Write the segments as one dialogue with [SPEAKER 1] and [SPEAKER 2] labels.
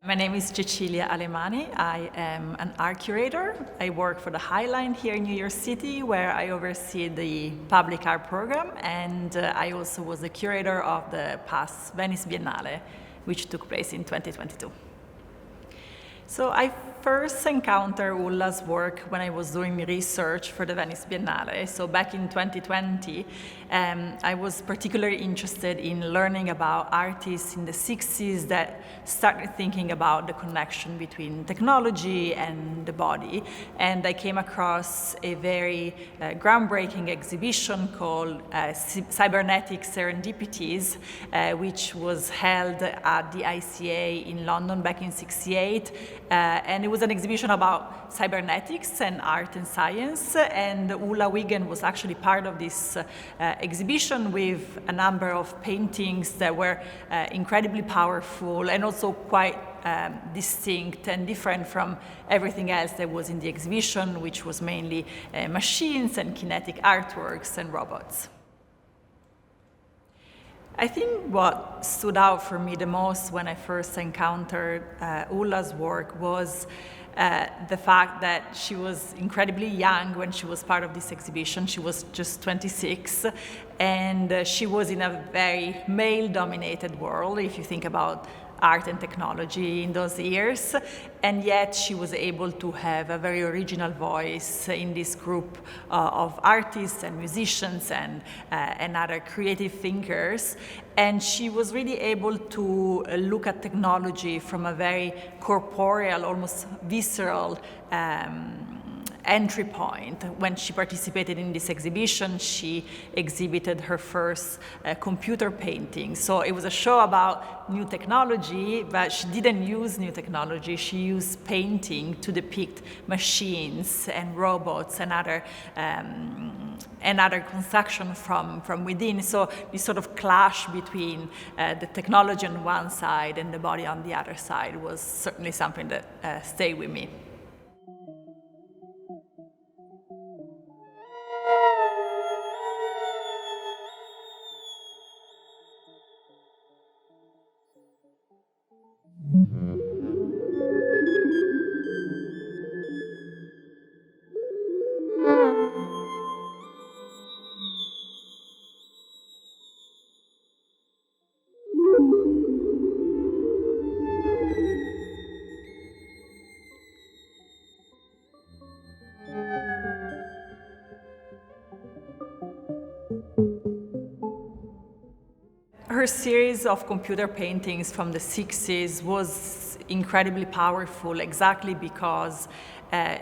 [SPEAKER 1] My name is Cecilia Alemani. I am an art curator. I work for the High Line here in New York City, where I oversee the public art program, and I also was the curator of the past Venice Biennale, which took place in 2022. So I first encountered Ulla's work when I was doing research for the Venice Biennale. So back in 2020, I was particularly interested in learning about artists in the 60s that started thinking about the connection between technology and the body. And I came across a very groundbreaking exhibition called Cybernetic Serendipities, which was held at the ICA in London back in '68. And it was an exhibition about cybernetics and art and science, and Ulla Wiggen was actually part of this exhibition with a number of paintings that were incredibly powerful and also quite distinct and different from everything else that was in the exhibition, which was mainly machines and kinetic artworks and robots. I think what stood out for me the most when I first encountered Ulla's work was the fact that she was incredibly young when she was part of this exhibition. She was just 26, and she was in a very male-dominated world, if you think about art and technology in those years, and yet she was able to have a very original voice in this group of artists and musicians and other creative thinkers. And she was really able to look at technology from a very corporeal, almost visceral entry point. When she participated in this exhibition, she exhibited her first computer painting. So it was a show about new technology, but she didn't use new technology. She used painting to depict machines and robots and other construction from within. So this sort of clash between the technology on one side and the body on the other side was certainly something that stayed with me. Her series of computer paintings from the 60s was incredibly powerful, exactly because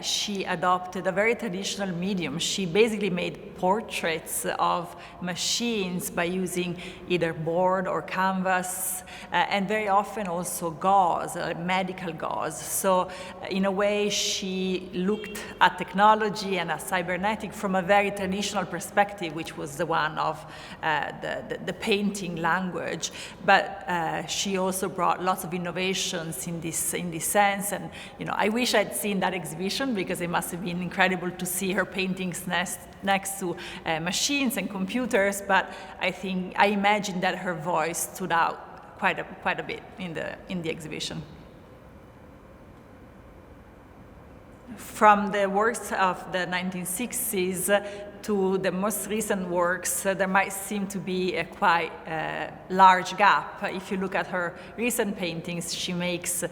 [SPEAKER 1] she adopted a very traditional medium. She basically made portraits of machines by using either board or canvas, and very often also gauze, medical gauze. So in a way, she looked at technology and at cybernetic from a very traditional perspective, which was the one of the painting language. But she also brought lots of innovations in this sense. And I wish I'd seen that exhibition, because it must have been incredible to see her paintings next to machines and computers. But I imagine that her voice stood out quite a bit in the exhibition. From the works of the 1960s to the most recent works, there might seem to be a quite large gap. If you look at her recent paintings, she makes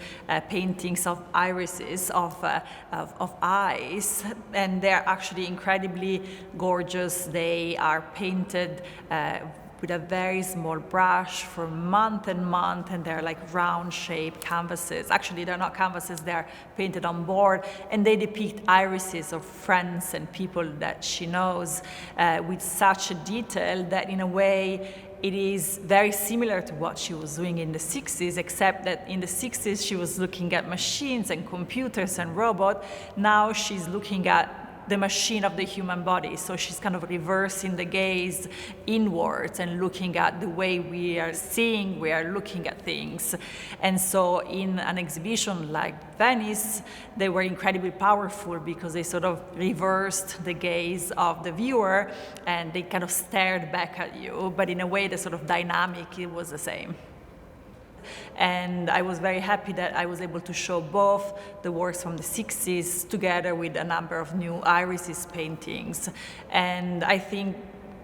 [SPEAKER 1] paintings of irises, of eyes, and they're actually incredibly gorgeous. They are painted with a very small brush for month and month, and they're like round-shaped canvases. Actually, they're not canvases, they're painted on board, and they depict irises of friends and people that she knows with such a detail that, in a way, it is very similar to what she was doing in the 60s, except that in the 60s she was looking at machines and computers and robots. Now she's looking at the machine of the human body. So she's kind of reversing the gaze inwards and looking at the way we are seeing, we are looking at things. And so in an exhibition like Venice, they were incredibly powerful because they sort of reversed the gaze of the viewer and they kind of stared back at you, but in a way the sort of dynamic, it was the same. And I was very happy that I was able to show both the works from the 60s together with a number of new irises paintings. And I think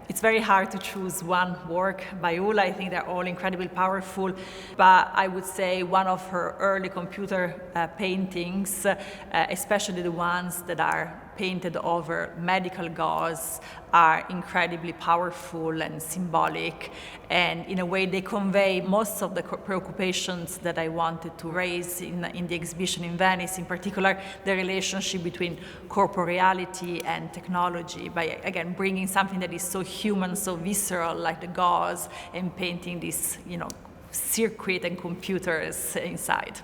[SPEAKER 1] it's very hard to choose one work by Ulla. I think they're all incredibly powerful, but I would say one of her early computer paintings, especially the ones that are painted over medical gauze, are incredibly powerful and symbolic, and in a way they convey most of the preoccupations that I wanted to raise in the exhibition in Venice, in particular the relationship between corporeality and technology, by again bringing something that is so human, so visceral like the gauze, and painting this circuit and computers inside.